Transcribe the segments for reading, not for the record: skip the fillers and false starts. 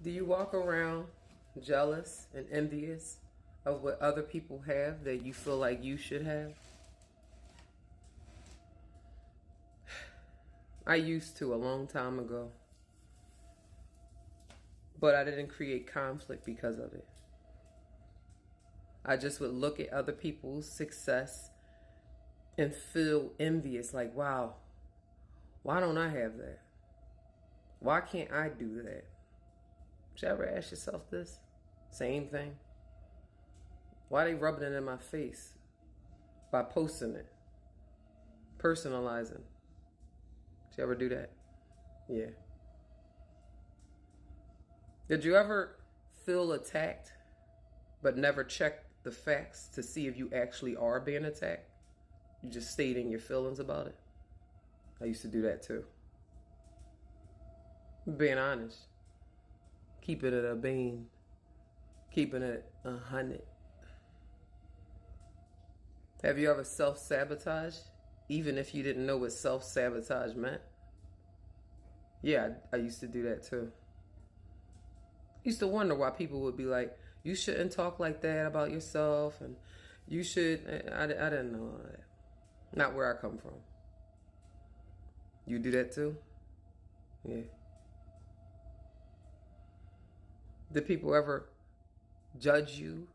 Do you walk around jealous and envious of what other people have that you feel like you should have? I used to a long time ago, but I didn't create conflict because of it. I just would look at other people's success and feel envious, like, wow, why don't I have that? Why can't I do that? Did you ever ask yourself this? Same thing. Why are they rubbing it in my face by posting it, personalizing? Did you ever do that? Yeah. Did you ever feel attacked but never check the facts to see if you actually are being attacked? You just stayed in your feelings about it? I used to do that too. Being honest. Keeping it a bean. Keeping it 100. Have you ever self-sabotaged, even if you didn't know what self-sabotage meant? Yeah, I used to do that too. I used to wonder why people would be like, you shouldn't talk like that about yourself, and you should. I didn't know all that. Not where I come from. You do that too? Yeah. Did people ever judge you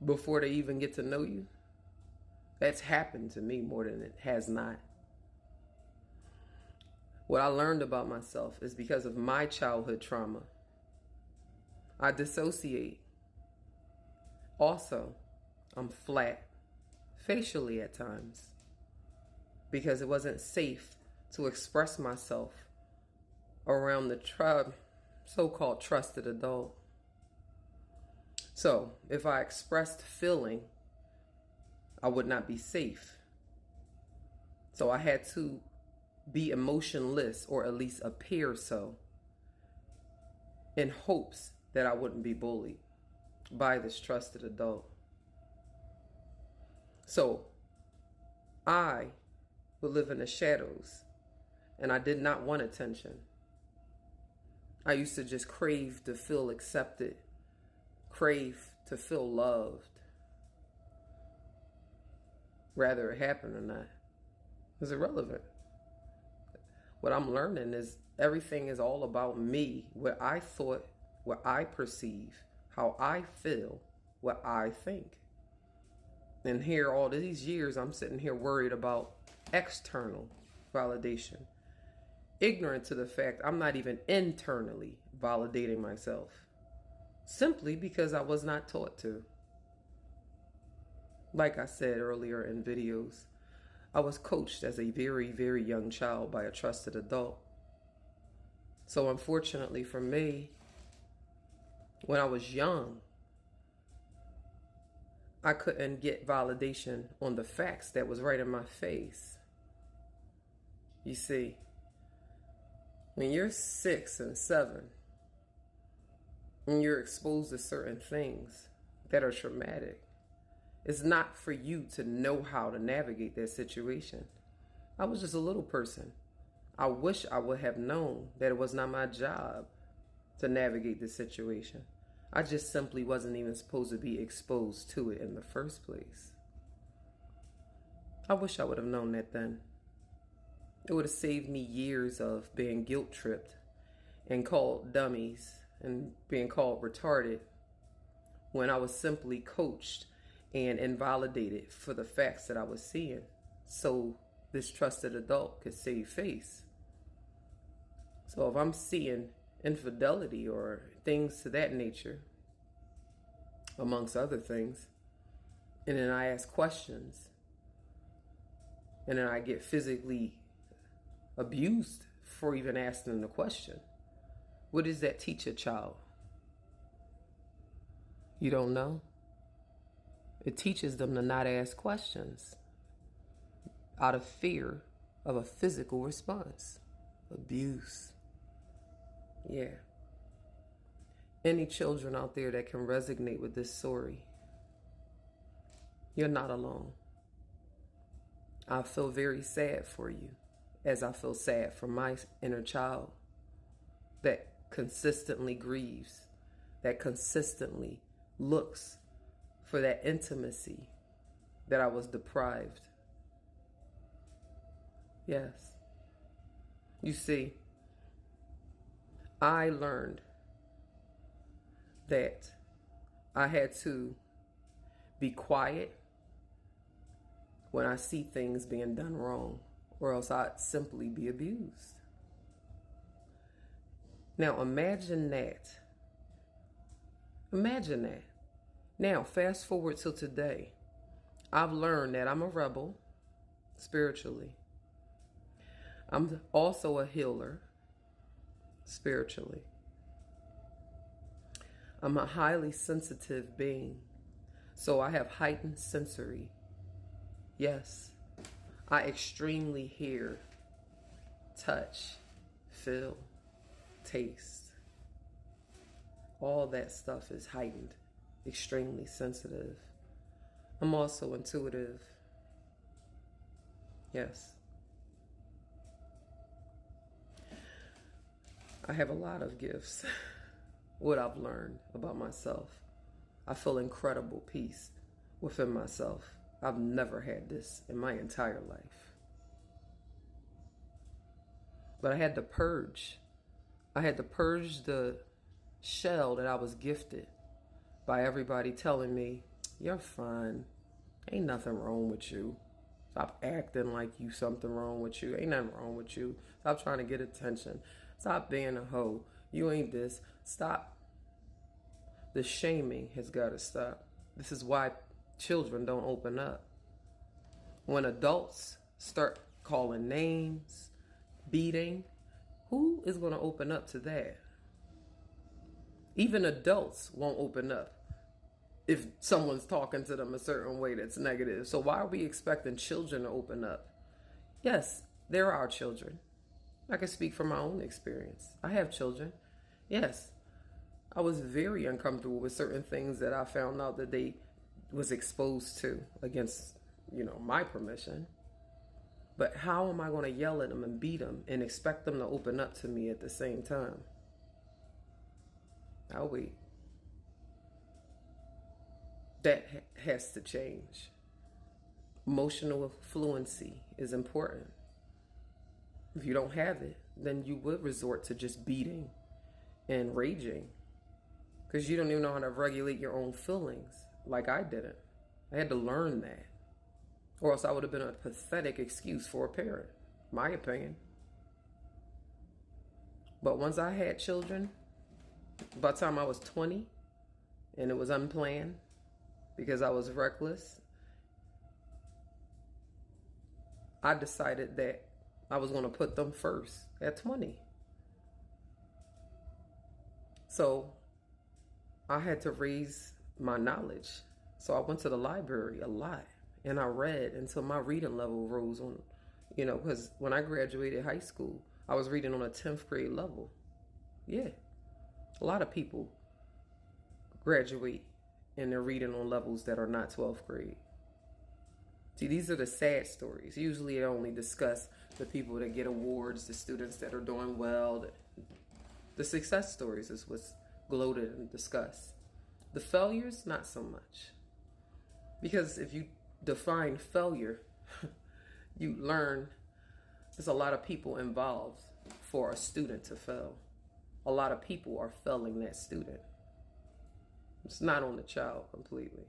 before they even get to know you? That's happened to me more than it has not. What I learned about myself is because of my childhood trauma. I dissociate. Also, I'm flat, facially at times, because it wasn't safe to express myself around the so-called trusted adult. So, if I expressed feeling, I would not be safe. So I had to be emotionless, or at least appear so, in hopes that I wouldn't be bullied by this trusted adult. So I would live in the shadows, and I did not want attention. I used to just crave to feel accepted, crave to feel loved. Whether it happened or not is irrelevant. What I'm learning is everything is all about me, what I thought, what I perceive, how I feel, what I think. And here, all these years, I'm sitting here worried about external validation, ignorant to the fact I'm not even internally validating myself, simply because I was not taught to. Like I said earlier in videos, I was coached as a very, very young child by a trusted adult. So unfortunately for me, when I was young, I couldn't get validation on the facts that was right in my face. You see, when you're 6 and 7, and you're exposed to certain things that are traumatic, it's not for you to know how to navigate that situation. I was just a little person. I wish I would have known that it was not my job to navigate the situation. I just simply wasn't even supposed to be exposed to it in the first place. I wish I would have known that then. It would have saved me years of being guilt tripped and called dummies and being called retarded when I was simply coached and invalidated for the facts that I was seeing, so this trusted adult could save face. So if I'm seeing infidelity or things to that nature, amongst other things, and then I ask questions, and then I get physically abused for even asking the question, what does that teach a child? You don't know? It teaches them to not ask questions out of fear of a physical response. Abuse. Yeah. Any children out there that can resonate with this story, you're not alone. I feel very sad for you, as I feel sad for my inner child that consistently grieves, that consistently looks for that intimacy that I was deprived. Yes. You see, I learned that I had to be quiet when I see things being done wrong, or else I'd simply be abused. Now imagine that. Imagine that. Now fast forward till today. I've learned that I'm a rebel spiritually. I'm also a healer spiritually. I'm a highly sensitive being, so I have heightened sensory. Yes, I extremely hear, touch, feel, taste. All that stuff is heightened, extremely sensitive. I'm also intuitive. Yes. I have a lot of gifts. What I've learned about myself. I feel incredible peace within myself. I've never had this in my entire life. But I had to purge. I had to purge the shell that I was gifted by everybody telling me, you're fine. Ain't nothing wrong with you. Stop acting like you something wrong with you. Ain't nothing wrong with you. Stop trying to get attention. Stop being a hoe. You ain't this. Stop. The shaming has got to stop. This is why children don't open up. When adults start calling names, beating, who is going to open up to that? Even adults won't open up if someone's talking to them a certain way that's negative. So why are we expecting children to open up? Yes, there are children. I can speak from my own experience. I have children. Yes, I was very uncomfortable with certain things that I found out that they was exposed to against, my permission. But how am I going to yell at them and beat them and expect them to open up to me at the same time? I'll wait. That has to change. Emotional fluency is important. If you don't have it, then you would resort to just beating and raging because you don't even know how to regulate your own feelings like I didn't. I had to learn that, or else I would have been a pathetic excuse for a parent, my opinion. But once I had children, by the time I was 20, and it was unplanned because I was reckless, I decided that I was going to put them first at 20. So I had to raise my knowledge. So I went to the library a lot and I read until my reading level rose on, because when I graduated high school, I was reading on a 10th grade level. Yeah. A lot of people graduate and they're reading on levels that are not 12th grade. See, these are the sad stories. Usually I only discuss the people that get awards, the students that are doing well. The success stories is what's gloated and discussed. The failures, not so much. Because if you define failure, you learn there's a lot of people involved for a student to fail. A lot of people are failing that student. It's not on the child completely.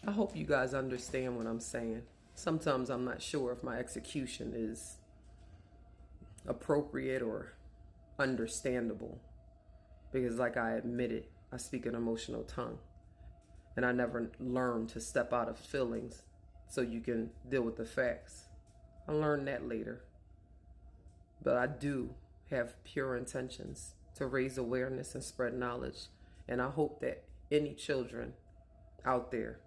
I hope you guys understand what I'm saying. Sometimes I'm not sure if my execution is appropriate or understandable. Because like I admitted, I speak an emotional tongue. And I never learned to step out of feelings so you can deal with the facts. I learned that later. But I do have pure intentions to raise awareness and spread knowledge. And I hope that any children out there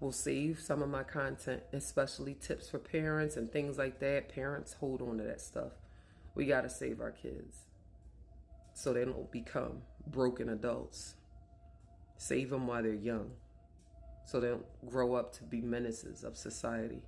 will save some of my content, especially tips for parents and things like that. Parents, hold on to that stuff. We got to save our kids so they don't become broken adults. Save them while they're young so they don't grow up to be menaces of society.